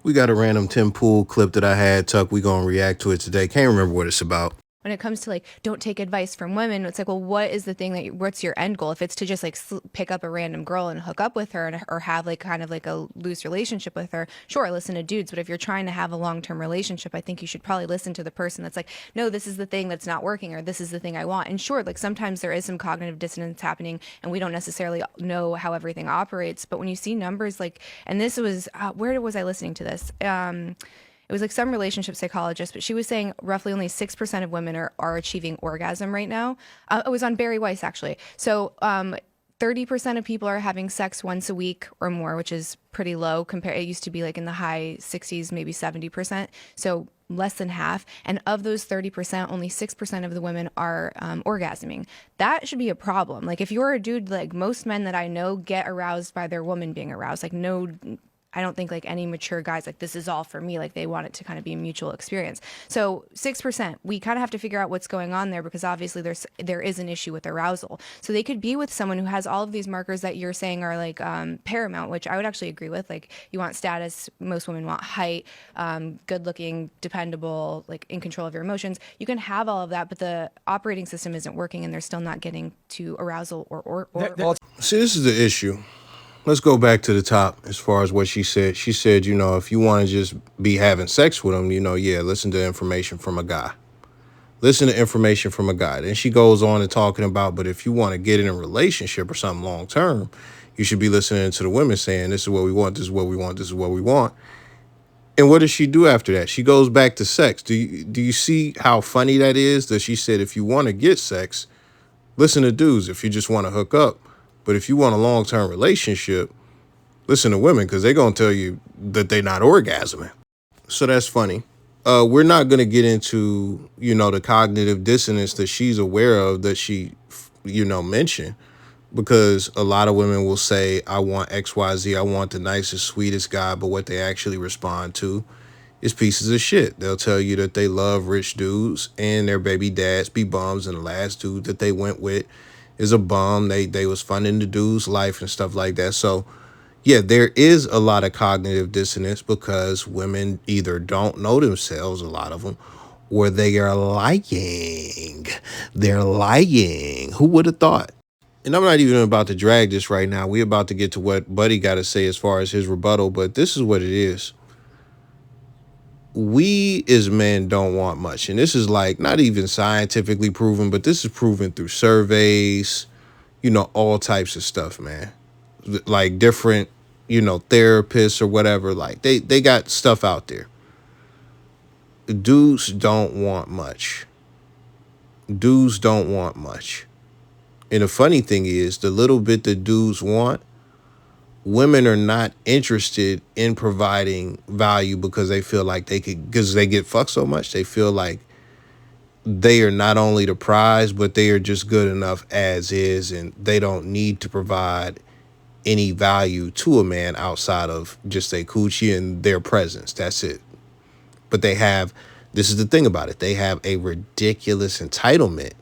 We got a random Tim Poole clip that I had, Tuck. We gonna react to it today. Can't remember what it's about. When it comes to like, don't take advice from women, it's like, well, what is the thing what's your end goal? If it's to just like pick up a random girl and hook up with her or have like kind of like a loose relationship with her, sure, listen to dudes. But if you're trying to have a long-term relationship, I think you should probably listen to the person that's like, no, this is the thing that's not working, or this is the thing I want. And sure, like sometimes there is some cognitive dissonance happening and we don't necessarily know how everything operates. But when you see numbers like, and this was, where was I listening to this? It was like some relationship psychologist, but she was saying roughly only 6% of women are achieving orgasm right now. It was on Barry Weiss, actually. So 30% of people are having sex once a week or more, which is pretty low. It used to be like in the high 60s, maybe 70%. So less than half. And of those 30%, only 6% of the women are orgasming. That should be a problem. Like if you're a dude, like most men that I know get aroused by their woman being aroused. Like no, I don't think like any mature guys like this is all for me. Like they want it to kind of be a mutual experience. So 6%, we kind of have to figure out what's going on there, because obviously there is an issue with arousal. So they could be with someone who has all of these markers that you're saying are like paramount, which I would actually agree with. Like you want status, most women want height, good looking, dependable, like in control of your emotions. You can have all of that, but the operating system isn't working and they're still not getting to arousal or See, this is the issue. Let's go back to the top as far as what she said. She said, if you want to just be having sex with them, listen to information from a guy. Listen to information from a guy. Then she goes on and talking about, but if you want to get in a relationship or something long term, you should be listening to the women saying, this is what we want, this is what we want, this is what we want. And what does she do after that? She goes back to sex. Do you see how funny that is? That she said, if you want to get sex, listen to dudes if you just want to hook up. But if you want a long-term relationship, listen to women, because they're going to tell you that they're not orgasming. So that's funny. We're not going to get into, the cognitive dissonance that she's aware of that she, mentioned, because a lot of women will say, I want XYZ, I want the nicest, sweetest guy, but what they actually respond to is pieces of shit. They'll tell you that they love rich dudes and their baby dads be bums, and the last dude that they went with is a bum. They was funding the dude's life and stuff like that. So yeah, there is a lot of cognitive dissonance because women either don't know themselves, a lot of them, or they are lying. They're lying. Who would have thought? And I'm not even about to drag this right now. We're about to get to what Buddy got to say as far as his rebuttal, but this is what it is. We as men don't want much. And this is like not even scientifically proven, but this is proven through surveys, all types of stuff, man. Like different, therapists or whatever. Like they got stuff out there. Dudes don't want much. Dudes don't want much. And the funny thing is, the little bit that dudes want, women are not interested in providing value because they feel like because they get fucked so much, they feel like they are not only the prize, but they are just good enough as is, and they don't need to provide any value to a man outside of just a coochie and their presence. That's it. But this is the thing about it, they have a ridiculous entitlement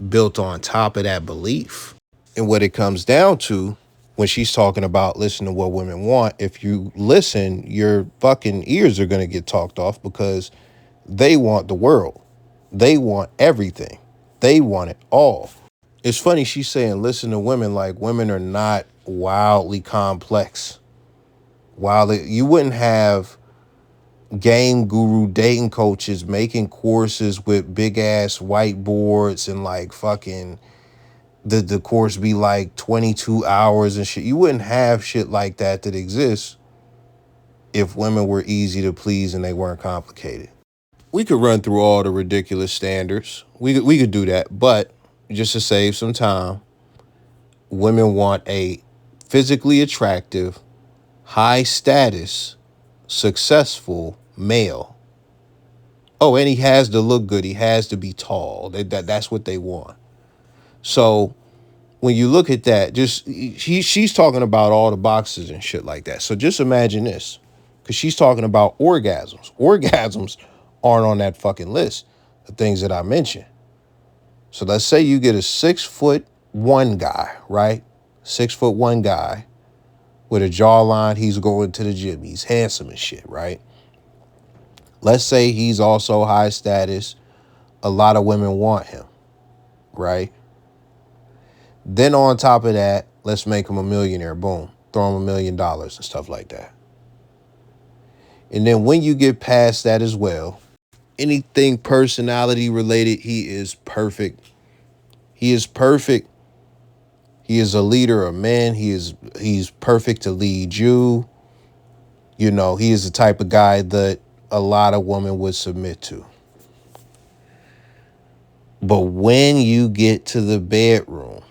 built on top of that belief. And what it comes down to, when she's talking about listen to what women want, if you listen, your fucking ears are going to get talked off, because they want the world. They want everything. They want it all. It's funny, she's saying listen to women like women are not wildly complex. You wouldn't have game guru dating coaches making courses with big ass whiteboards and like fucking the course be like 22 hours and shit. You wouldn't have shit like that exists if women were easy to please and they weren't complicated. We could run through all the ridiculous standards. We could do that, but just to save some time, women want a physically attractive, high status, successful male. Oh, and he has to look good. He has to be tall. That's what they want. So when you look at that, she's talking about all the boxes and shit like that. So just imagine this, because she's talking about orgasms. Orgasms aren't on that fucking list of things that I mentioned. So let's say you get a 6'1" guy, right? 6'1" guy with a jawline. He's going to the gym. He's handsome and shit, right? Let's say he's also high status. A lot of women want him, right? Then on top of that, let's make him a millionaire. Boom. Throw him $1 million and stuff like that. And then when you get past that as well, anything personality related, he is perfect. He is perfect. He is a leader, a man. He's perfect to lead you. You know, he is the type of guy that a lot of women would submit to. But when you get to the bedroom,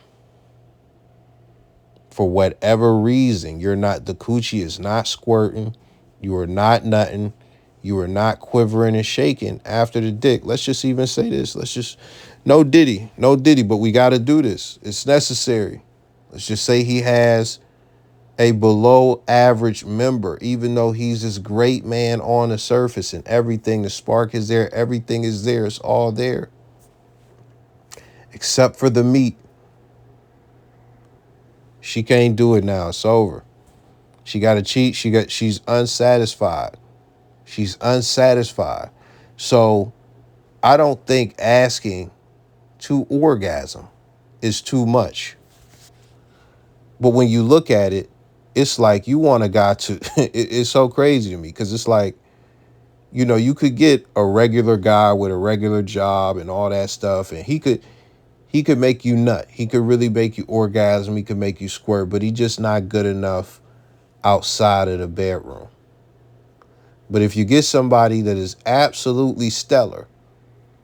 for whatever reason, the coochie is not squirting, you are not nutting, you are not quivering and shaking after the dick. Let's just even say this. No diddy, but we got to do this. It's necessary. Let's just say he has a below average member, even though he's this great man on the surface and everything. The spark is there. Everything is there. It's all there. Except for the meat. She can't do it now. It's over. She got to cheat. She's unsatisfied. She's unsatisfied. So I don't think asking to orgasm is too much. But when you look at it, it's like you want a guy to, it's so crazy to me because it's like, you know, you could get a regular guy with a regular job and all that stuff, and he could make you nut. He could really make you orgasm. He could make you squirt, but he's just not good enough outside of the bedroom. But if you get somebody that is absolutely stellar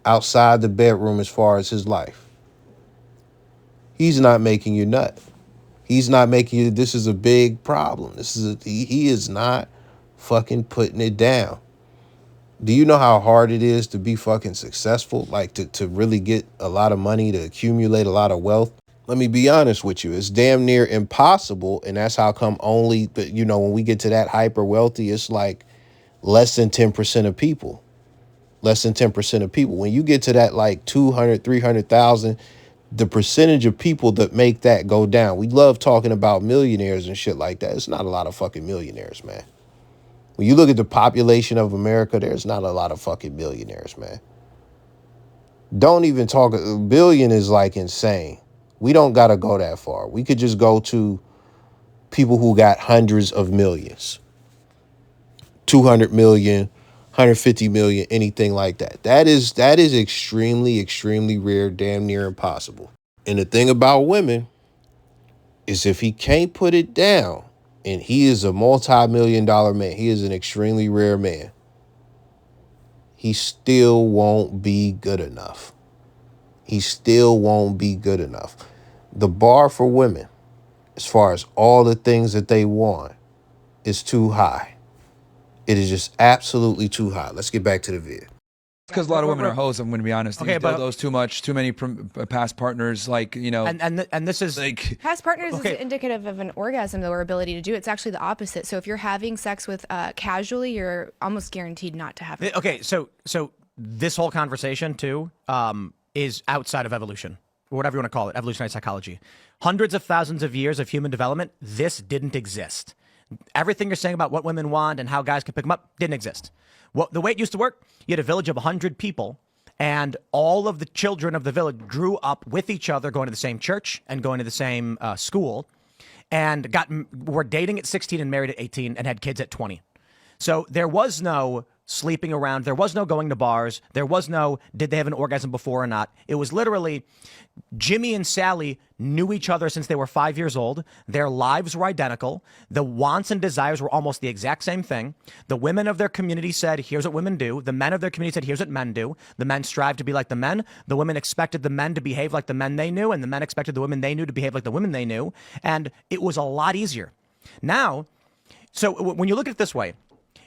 outside the bedroom as far as his life, he's not making you nut. He's not making you, this is a big problem. He is not fucking putting it down. Do you know how hard it is to be fucking successful? Like to really get a lot of money, to accumulate a lot of wealth? Let me be honest with you. It's damn near impossible. And that's how come but you know, when we get to that hyper wealthy, it's like less than 10% of people. Less than 10% of people. When you get to that like 200, 300,000, the percentage of people that make that go down. We love talking about millionaires and shit like that. It's not a lot of fucking millionaires, man. When you look at the population of America, there's not a lot of fucking millionaires, man. Don't even talk. A billion is like insane. We don't got to go that far. We could just go to people who got hundreds of millions, 200 million, 150 million, anything like that. That is extremely, extremely rare, damn near impossible. And the thing about women is if he can't put it down, and he is a multi-million-dollar man, he is an extremely rare man, he still won't be good enough. He still won't be good enough. The bar for women, as far as all the things that they want, is too high. It is just absolutely too high. Let's get back to the vid. Because a lot of women are hoes, I'm going to be honest. Okay, These dildos too much, too many past partners, like, you know. And this is like Past partners is indicative of an orgasm, though, or ability to do. It's actually the opposite. So if you're having sex with casually, you're almost guaranteed not to have it. okay. So this whole conversation too is outside of evolution, or whatever you want to call it, evolutionary psychology. Hundreds of thousands of years of human development, this didn't exist. Everything you're saying about what women want and how guys can pick them up didn't exist. Well, the way it used to work, you had a village of 100 people, and all of the children of the village grew up with each other, going to the same church and going to the same school, and were dating at 16 and married at 18 and had kids at 20. So there was no sleeping around. There was no going to bars. There was no, did they have an orgasm before or not? It was literally Jimmy and Sally knew each other since they were 5 years old. Their lives were identical. The wants and desires were almost the exact same thing. The women of their community said, here's what women do. The men of their community said, here's what men do. The men strived to be like the men. The women expected the men to behave like the men they knew, and the men expected the women they knew to behave like the women they knew. And it was a lot easier. Now, so when you look at it this way,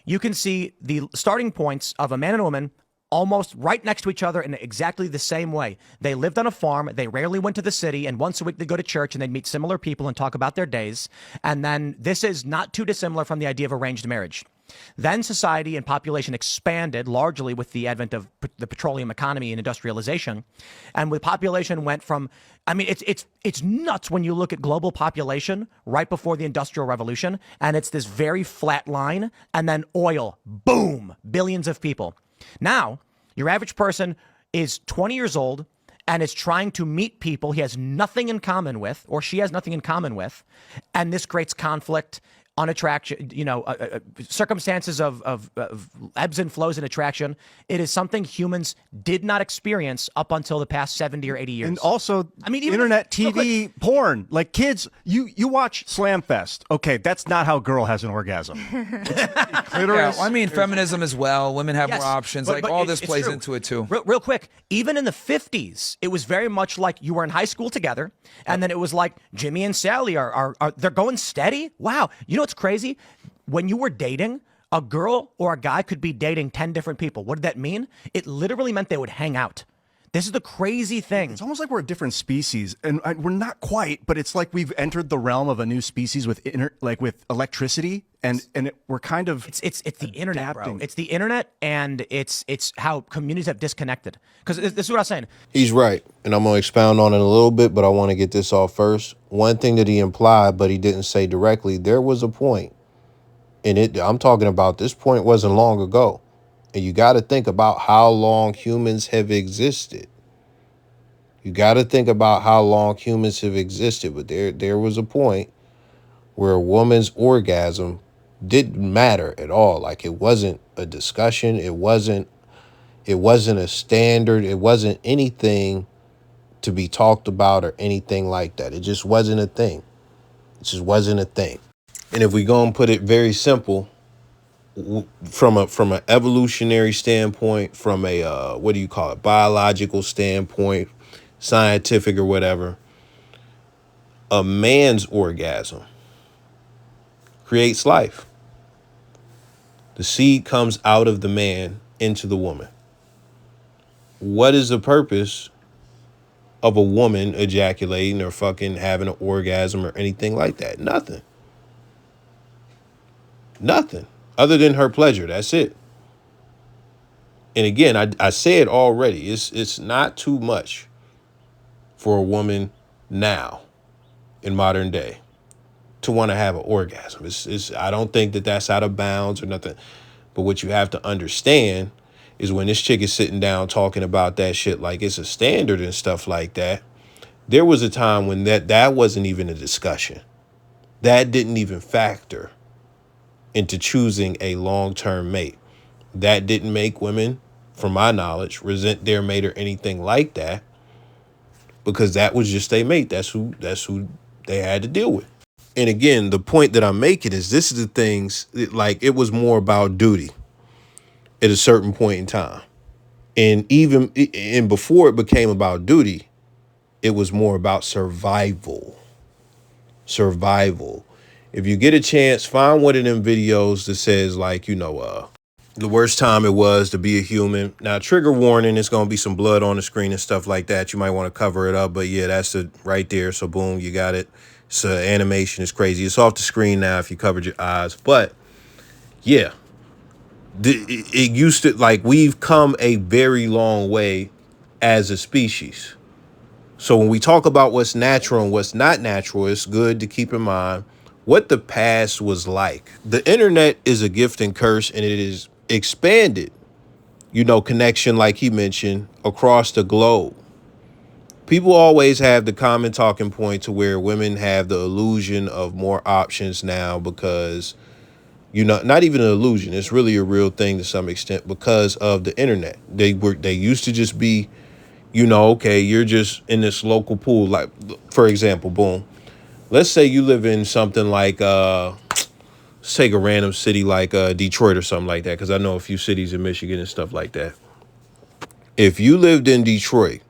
you can see the starting points of a man and a woman almost right next to each other in exactly the same way. They lived on a farm. They rarely went to the city. And once a week, they'd go to church and they'd meet similar people and talk about their days. And then this is not too dissimilar from the idea of arranged marriage. Then society and population expanded largely with the advent of the petroleum economy and industrialization. And with population went from, I mean, it's nuts when you look at global population right before the Industrial Revolution, and it's this very flat line, and then oil, boom, billions of people. Now, your average person is 20 years old and is trying to meet people he has nothing in common with, or she has nothing in common with, and this creates conflict, unattraction, circumstances of ebbs and flows in attraction. It is something humans did not experience up until the past 70 or 80 years. And also, I mean, internet, TV, porn. Like kids, you watch Slam Fest. Okay, that's not how a girl has an orgasm. Yeah, I mean, feminism as well. Women have more options. But all this plays true. into it too. Real quick, even in the 50s, it was very much like you were in high school together, and then it was like Jimmy and Sally are they're going steady. Wow, you know what's crazy? When you were dating, a girl or a guy could be dating 10 different people. What did that mean? It literally meant they would hang out. This is the crazy thing. It's almost like we're a different species, and we're not quite, but it's like we've entered the realm of a new species with with electricity, and we're kind of it's the internet, bro. adapting. It's the internet, and it's how communities have disconnected. Because this is what I was saying. He's right, and I'm going to expound on it a little bit, but I want to get this off first. One thing that he implied, but he didn't say directly, there was a point, and I'm talking about this point wasn't long ago, and you got to think about how long humans have existed. You got to think about how long humans have existed, but there was a point where a woman's orgasm didn't matter at all. Like, it wasn't a discussion, it wasn't a standard, it wasn't anything to be talked about or anything like that. It just wasn't a thing. It just wasn't a thing. And if we go and put it very simple, from an evolutionary standpoint, from a biological standpoint, scientific or whatever, a man's orgasm creates life. The seed comes out of the man into the woman. What is the purpose of a woman ejaculating or fucking having an orgasm or anything like that? Nothing. Other than her pleasure. That's it. And again, I said already, it's not too much for a woman now in modern day to want to have an orgasm. I don't think that that's out of bounds or nothing. But what you have to understand is when this chick is sitting down talking about that shit like it's a standard and stuff like that, there was a time when that wasn't even a discussion. That didn't even factor into choosing a long-term mate. That didn't make women, from my knowledge, resent their mate or anything like that, because that was just their mate. That's who they had to deal with. And again, the point that I'm making is this is the things, like, it was more about duty at a certain point in time. And before it became about duty, it was more about survival. If you get a chance, find one of them videos that says, like, the worst time it was to be a human. Now, trigger warning, it's going to be some blood on the screen and stuff like that. You might want to cover it up, but yeah, that's it right there. So boom, you got it. So animation is crazy. It's off the screen now if you covered your eyes. But yeah, it used to, like, we've come a very long way as a species. So when we talk about what's natural and what's not natural, it's good to keep in mind what the past was like. The internet is a gift and curse, and it is expanded, connection, like he mentioned, across the globe. People always have the common talking point to where women have the illusion of more options now because, not even an illusion. It's really a real thing to some extent because of the internet. They used to just be, okay, you're just in this local pool. Like, for example, boom. Let's say you live in something like, let's take a random city like Detroit or something like that, because I know a few cities in Michigan and stuff like that. If you lived in Detroit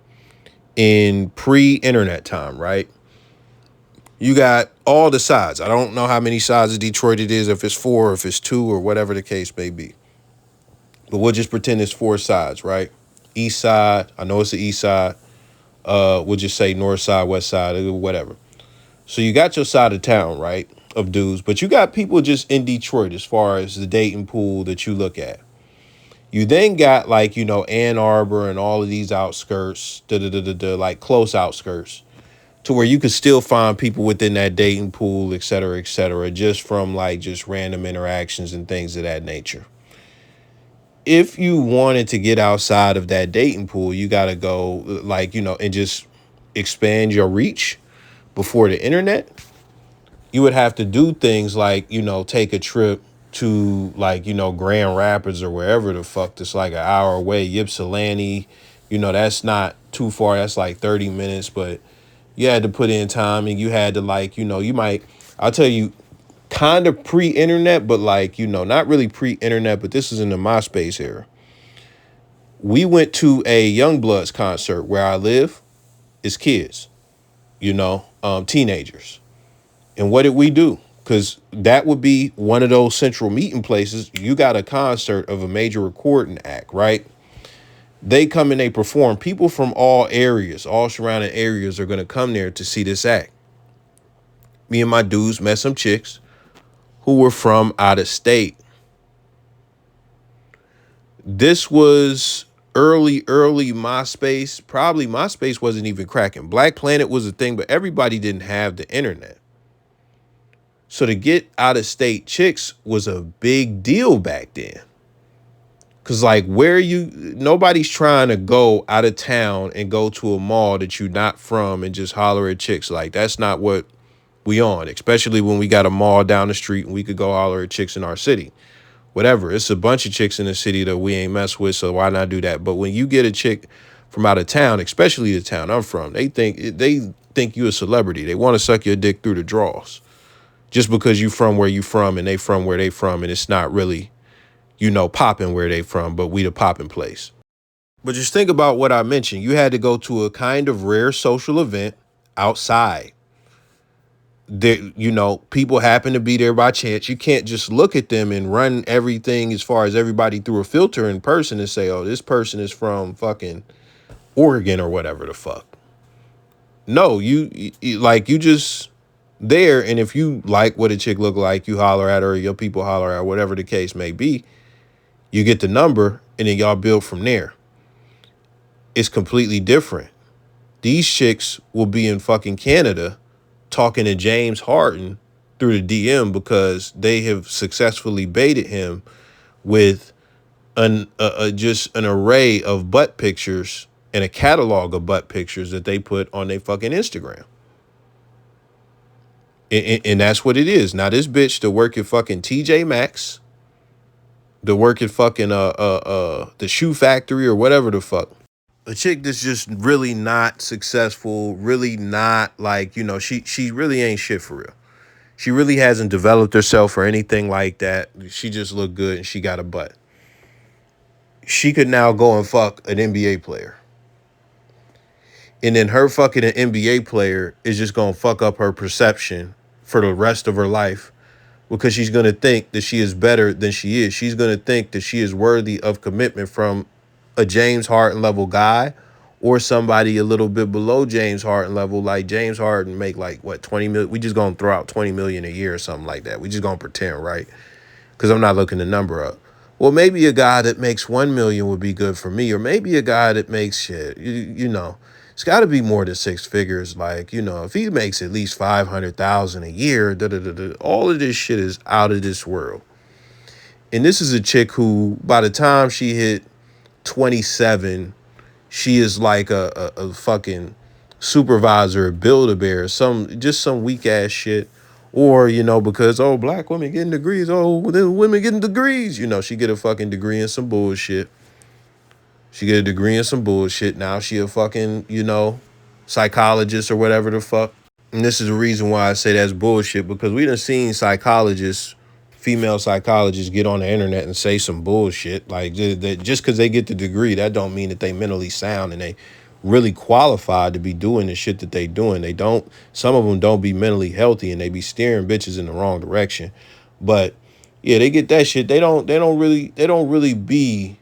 in pre-internet time, right? You got all the sides. I don't know how many sides of Detroit it is, if it's 4 or if it's 2 or whatever the case may be. But we'll just pretend it's 4 sides, right? East side, I know it's the east side. We'll just say north side, west side, whatever. So you got your side of town, right? of dudes, but you got people just in Detroit as far as the dating pool that you look at. You then got like, Ann Arbor and all of these outskirts, like close outskirts, to where you could still find people within that dating pool, et cetera, just from like just random interactions and things of that nature. If you wanted to get outside of that dating pool, you got to go like, and just expand your reach before the internet. You would have to do things like, take a trip to like, Grand Rapids or wherever the fuck that's like an hour away, Ypsilanti, that's not too far. That's like 30 minutes, but you had to put in time and you had to like, I'll tell you, kind of pre-internet, but like, not really pre-internet, but this is in the MySpace era. We went to a Youngbloods concert where I live as kids, teenagers. And what did we do? Because that would be one of those central meeting places. You got a concert of a major recording act, right? They come and they perform. People from all areas, all surrounding areas are going to come there to see this act. Me and my dudes met some chicks who were from out of state. This was early MySpace. Probably MySpace wasn't even cracking. Black Planet was a thing, but everybody didn't have the internet. So to get out of state chicks was a big deal back then. Cause like nobody's trying to go out of town and go to a mall that you're not from and just holler at chicks. Like that's not what we on, especially when we got a mall down the street and we could go holler at chicks in our city. Whatever. It's a bunch of chicks in the city that we ain't mess with, so why not do that? But when you get a chick from out of town, especially the town I'm from, they think you a celebrity. They want to suck your dick through the drawers. Just because you from where you from and they from where they from, and it's not really, popping where they from, but we the popping place. But just think about what I mentioned. You had to go to a kind of rare social event outside. There, people happen to be there by chance. You can't just look at them and run everything as far as everybody through a filter in person and say, oh, this person is from fucking Oregon or whatever the fuck. No, you just there, and if you like what a chick look like, you holler at her, or your people holler at her, whatever the case may be, you get the number, and then y'all build from there. It's completely different. These chicks will be in fucking Canada talking to James Harden through the DM because they have successfully baited him with just an array of butt pictures and a catalog of butt pictures that they put on their fucking Instagram. And that's what it is. Now this bitch to work at fucking TJ Maxx, to work at fucking the shoe factory or whatever the fuck. A chick that's just really not successful, really not like, she really ain't shit for real. She really hasn't developed herself or anything like that. She just looked good and she got a butt. She could now go and fuck an NBA player. And then her fucking an NBA player is just going to fuck up her perception for the rest of her life because she's going to think that she is better than she is. She's going to think that she is worthy of commitment from a James Harden level guy or somebody a little bit below James Harden level. Like James Harden make like what, 20 million. We just going to throw out 20 million a year or something like that. We just going to pretend, right? Because I'm not looking the number up. Well, maybe a guy that makes 1 million would be good for me, or maybe a guy that makes shit, it's got to be more than six figures. Like, if he makes at least 500,000 a year, all of this shit is out of this world. And this is a chick who, by the time she hit 27, she is like a fucking supervisor at Build-A-Bear, some weak ass shit. Or, because, black women getting degrees. Women getting degrees. She get a fucking degree in some bullshit. Now she a fucking, psychologist or whatever the fuck. And this is the reason why I say that's bullshit, because we done seen female psychologists get on the internet and say some bullshit. Like, just because they get the degree, that don't mean that they mentally sound and they really qualified to be doing the shit that they doing. Some of them don't be mentally healthy and they be steering bitches in the wrong direction. But yeah, they get that shit. They don't really be,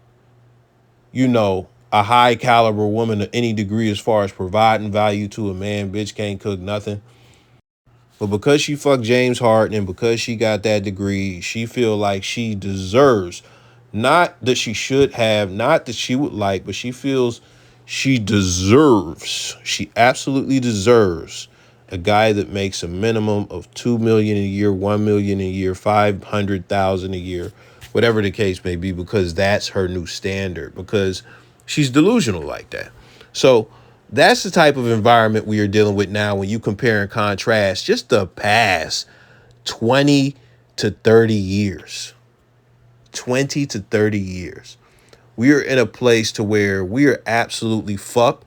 a high caliber woman to any degree as far as providing value to a man. Bitch can't cook nothing. But because she fucked James Harden and because she got that degree, she feel like she deserves, not that she should have, not that she would like, but she feels she deserves, she absolutely deserves a guy that makes a minimum of 2 million a year, 1 million a year, 500,000 a year, whatever the case may be, because that's her new standard, because she's delusional like that. So that's the type of environment we are dealing with now when you compare and contrast just the past 20 to 30 years. 20 to 30 years. We are in a place to where we are absolutely fucked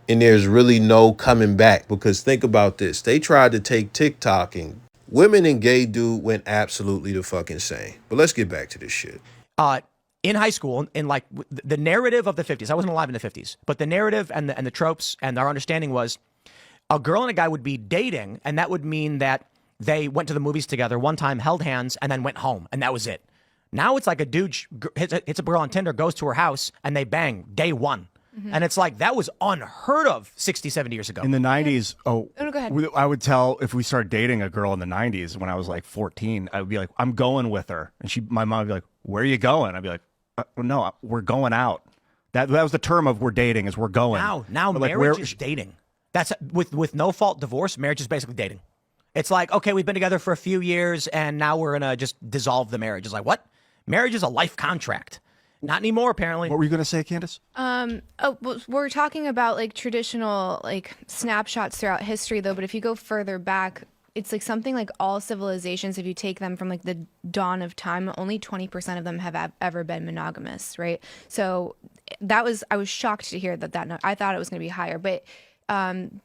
and there's really no coming back, because think about this. They tried to take TikTok and women and gay dude went absolutely the fucking insane. But let's get back to this shit. In high school, in like the narrative of the 50s, I wasn't alive in the 50s, but the narrative and the tropes and our understanding was a girl and a guy would be dating, and that would mean that they went to the movies together one time, held hands, and then went home, and that was it. Now it's like a dude hits a girl on Tinder, goes to her house, and they bang day one. And it's like, that was unheard of 60, 70 years ago. In the 90s, no, go ahead. I would tell, if we started dating a girl in the 90s when I was like 14, I would be like, I'm going with her. And my mom would be like, where are you going? I'd be like, no, we're going out. That was the term of we're dating, is we're going. Now But, like, marriage is dating. That's with no fault divorce, marriage is basically dating. It's like, okay, we've been together for a few years and now we're going to just dissolve the marriage. It's like, what? Marriage is a life contract. Not anymore, apparently. What were you going to say, Candace? Well, we're talking about like traditional like snapshots throughout history, though. But if you go further back, it's like something like all civilizations. If you take them from like the dawn of time, only 20% of them have ever been monogamous, right? So I was shocked to hear that. I thought it was going to be higher, but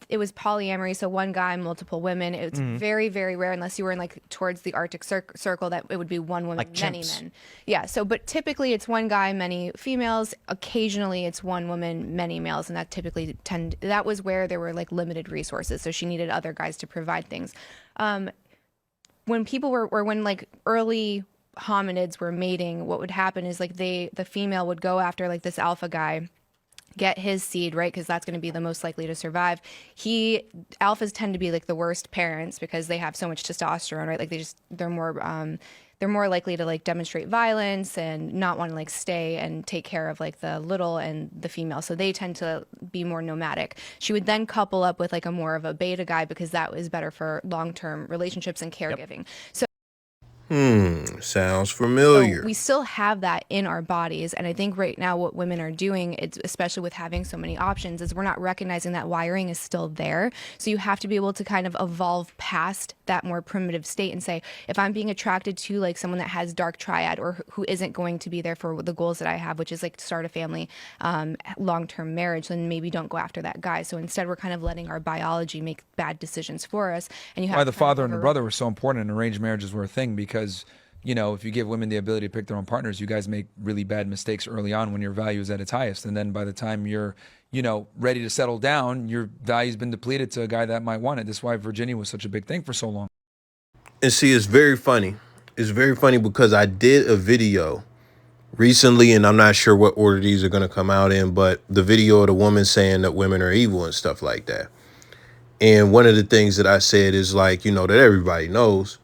it was polyamory, so one guy, multiple women. It's very, very rare, unless you were in like towards the Arctic Circle, that it would be one woman, like many chimps. men. Yeah. So, but typically it's one guy, many females. Occasionally it's one woman, many males, and that was where there were like limited resources. So she needed other guys to provide things. When people when like early hominids were mating, what would happen is like the female would go after like this alpha guy, get his seed, right? Because that's going to be the most likely to survive. Alphas tend to be like the worst parents because they have so much testosterone, right? Like they're more likely to like demonstrate violence and not want to like stay and take care of like the little and the female. So they tend to be more nomadic. She would then couple up with like a more of a beta guy because that was better for long-term relationships and caregiving. Yep. So Sounds familiar. So we still have that in our bodies. And I think right now what women are doing, especially with having so many options, is we're not recognizing that wiring is still there. So you have to be able to kind of evolve past that more primitive state and say, if I'm being attracted to like someone that has dark triad or who isn't going to be there for the goals that I have, which is like to start a family, long-term marriage, then maybe don't go after that guy. So instead we're kind of letting our biology make bad decisions for us. And you have why the father and the brother were so important and arranged marriages were a thing, because you know, if you give women the ability to pick their own partners, you guys make really bad mistakes early on when your value is at its highest. And then by the time you're, you know, ready to settle down, your value's been depleted to a guy that might want it. That's why Virginia was such a big thing for so long. And see, it's very funny. It's very funny because I did a video recently, and I'm not sure what order these are going to come out in, but the video of the woman saying that women are evil and stuff like that. And one of the things that I said is like, you know, that everybody knows,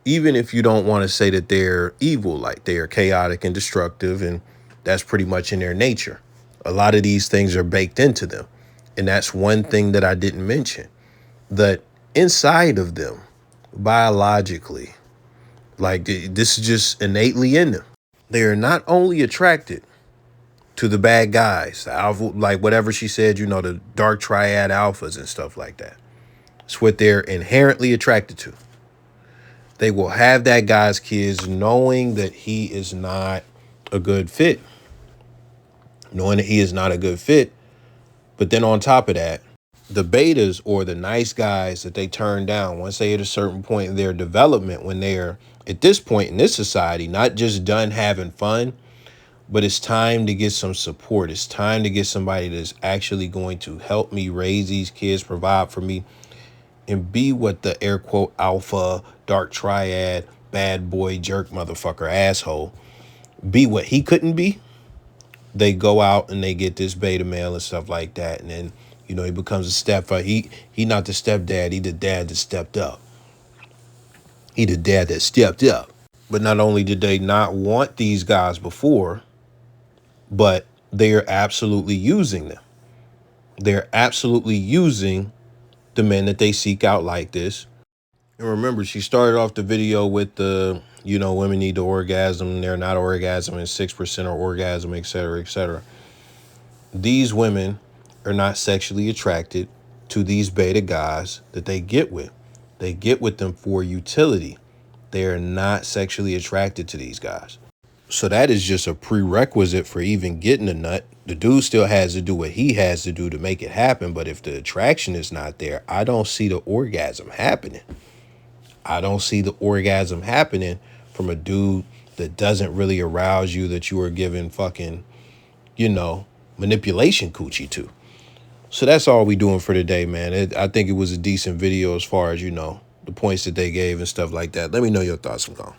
even if you don't want to say that they're evil, like they are chaotic and destructive, and that's pretty much in their nature. A lot of these things are baked into them. And that's one thing that I didn't mention, that inside of them, biologically, like this is just innately in them. They are not only attracted to the bad guys, the alpha, like whatever she said, you know, the dark triad alphas and stuff like that. It's what they're inherently attracted to. They will have that guy's kids knowing that he is not a good fit. Knowing that he is not a good fit. But then on top of that, the betas or the nice guys that they turn down once they hit a certain point in their development, when they're at this point in this society, not just done having fun, but it's time to get some support. It's time to get somebody that's actually going to help me raise these kids, provide for me, and be what the air quote alpha, dark triad, bad boy, jerk, motherfucker, asshole, be what he couldn't be. They go out and they get this beta male and stuff like that. And then, You know, he becomes a stepfather. He not the stepdad. He the dad that stepped up. He the dad that stepped up. But not only did they not want these guys before, but they are absolutely using them. They're absolutely using the men that they seek out like this. And remember, she started off the video with the, you know, women need to orgasm. They're not orgasming. 6% are orgasm, et cetera, et cetera. These women are not sexually attracted to these beta guys that they get with. They get with them for utility. They are not sexually attracted to these guys. So that is just a prerequisite for even getting a nut. The dude still has to do what he has to do to make it happen. But if the attraction is not there, I don't see the orgasm happening. I don't see the orgasm happening from a dude that doesn't really arouse you, that you are giving fucking, you know, manipulation coochie to. So that's all we doing for today, man. I think it was a decent video as far as, you know, the points that they gave and stuff like that. Let me know your thoughts. I'm gone.